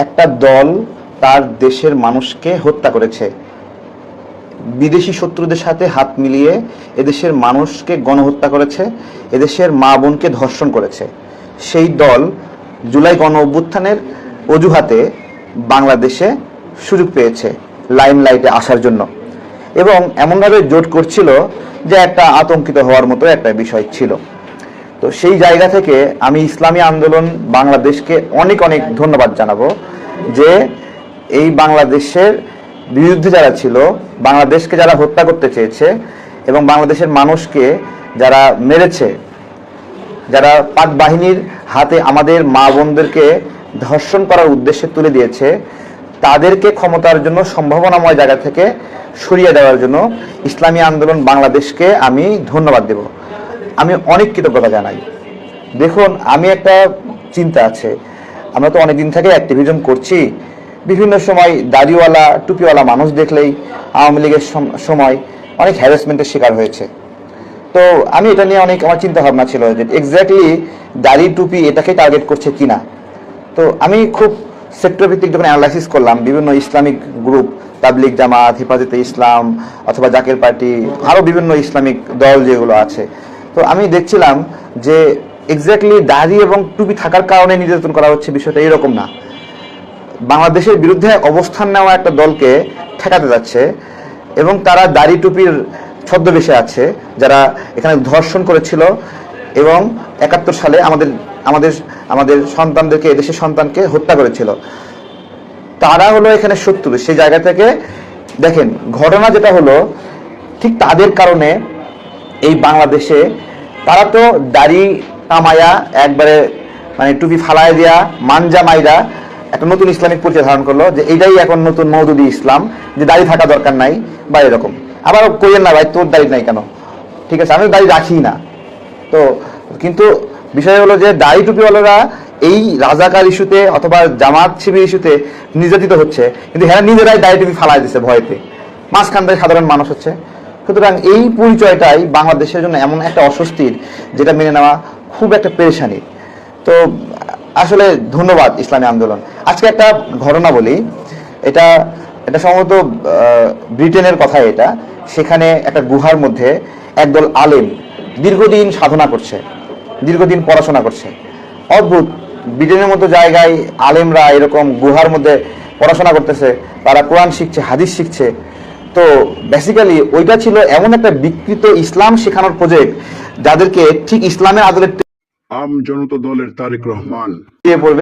একটা দল তার দেশের মানুষকে হত্যা করেছে, বিদেশি শত্রুদের সাথে হাত মিলিয়ে এদেশের মানুষকে গণহত্যা করেছে, এদেশের মা বোনকে ধর্ষণ করেছে। সেই দল জুলাই গণ অভ্যুত্থানের অজুহাতে বাংলাদেশে সুযোগ পেয়েছে লাইমলাইটে আসার জন্য, এবং এমনভাবে জোট করছিল যে একটা আতঙ্কিত হওয়ার মতো একটা বিষয় ছিল। তো সেই জায়গা থেকে আমি ইসলামী আন্দোলন বাংলাদেশকে অনেক অনেক ধন্যবাদ জানাবো যে এই বাংলাদেশের বিরুদ্ধে যারা ছিল, বাংলাদেশকে যারা হত্যা করতে চেয়েছে এবং বাংলাদেশের মানুষকে যারা মেরেছে, যারা পাক বাহিনীর হাতে আমাদের মা বোনদেরকে ধর্ষণ করার উদ্দেশ্যে তুলে দিয়েছে, তাদেরকে ক্ষমতার জন্য সম্ভাবনাময় জায়গা থেকে সরিয়ে দেওয়ার জন্য ইসলামী আন্দোলন বাংলাদেশকে আমি ধন্যবাদ দেব। আমি অনেক কৃতজ্ঞতা জানাই। দেখুন, আমি একটা চিন্তা আছে, আমরা তো অনেকদিন থেকে অ্যাক্টিভিজম করছি, বিভিন্ন সময় দাড়িওয়ালা টুপিওয়ালা মানুষ দেখলেই আওয়ামী লীগের সময় অনেক হ্যারাসমেন্টের শিকার হয়েছে। তো আমি এটা নিয়ে অনেক আমার চিন্তা ভাবনা ছিল যে এক্স্যাক্টলি দাড়ি টুপি এটাকে টার্গেট করছে কিনা। তো আমি খুব সেক্টর ভিত্তিক যখন অ্যানালাইসিস করলাম, বিভিন্ন ইসলামিক গ্রুপ, তাবলিগ জামাত, হেফাজতে ইসলাম অথবা জাকের পার্টি, আরও বিভিন্ন ইসলামিক দল যেগুলো আছে, তো আমি দেখছিলাম যে এক্স্যাক্টলি দাড়ি এবং টুপি থাকার কারণে নির্যাতন করা হচ্ছে বিষয়টা এরকম না। বাংলাদেশের বিরুদ্ধে অবস্থান নেওয়া একটা দলকে ঠেকাতে যাচ্ছে এবং তারা দাড়ি টুপির ছদ্মবেশে আছে, যারা এখানে ধর্ষণ করেছিল এবং ৭১ সালে আমাদের আমাদের আমাদের সন্তানদেরকে, এদেশের সন্তানকে হত্যা করেছিল। তারা হলো এখানে শত্রু। সেই জায়গা থেকে দেখেন, ঘটনা যেটা হলো ঠিক তাদের কারণে এই বাংলাদেশে তারা তো দাড়ি কামায়া একবারে মানে টুপি ফালায় দিয়া মানজা মাইরা একটা নতুন ইসলামিক পরিচয় ধারণ করলো যে এইটাই এখন নতুন মওদুদি ইসলাম, যে দাড়ি থাকা দরকার নাই বা এরকম। আবার কইেন না ভাই তোর দাড়ি নাই কেন, ঠিক আছে, আমি দাড়ি রাখি না। তো কিন্তু বিষয় হলো যে দাড়ি টুপিওয়ালারা এই রাজাকার ইস্যুতে অথবা জামাত শিবির ইস্যুতে নির্যাতিত হচ্ছে, কিন্তু হ্যাঁ নিজেরাই দাড়ি টুপি ফালাই দিচ্ছে ভয়তে, মাঝখান থেকে সাধারণ মানুষ হচ্ছে। সুতরাং এই পরিচয়টাই বাংলাদেশের জন্য এমন একটা অস্বস্তির, যেটা মেনে নেওয়া খুব একটা পেরেশানি। তো আসলে ধন্যবাদ ইসলামী আন্দোলন। আজকে একটা ঘটনা বলি, এটা সম্ভবত ব্রিটেনের কথা। এটা সেখানে একটা গুহার মধ্যে একদল আলেম দীর্ঘদিন সাধনা করছে, দীর্ঘদিন পড়াশোনা করছে। অদ্ভুত, ব্রিটেনের মতো জায়গায় আলেমরা এরকম গুহার মধ্যে পড়াশোনা করতেছে, তারা কোরআন শিখছে, হাদিস শিখছে। তো বেসিক্যালি ওইটা ছিল এমন একটা বিকৃত ইসলাম শেখানোর প্রজেক্ট, যাদেরকে ঠিক ইসলামের আদলে আম জনতা দলের তারেক রহমান পড়বে।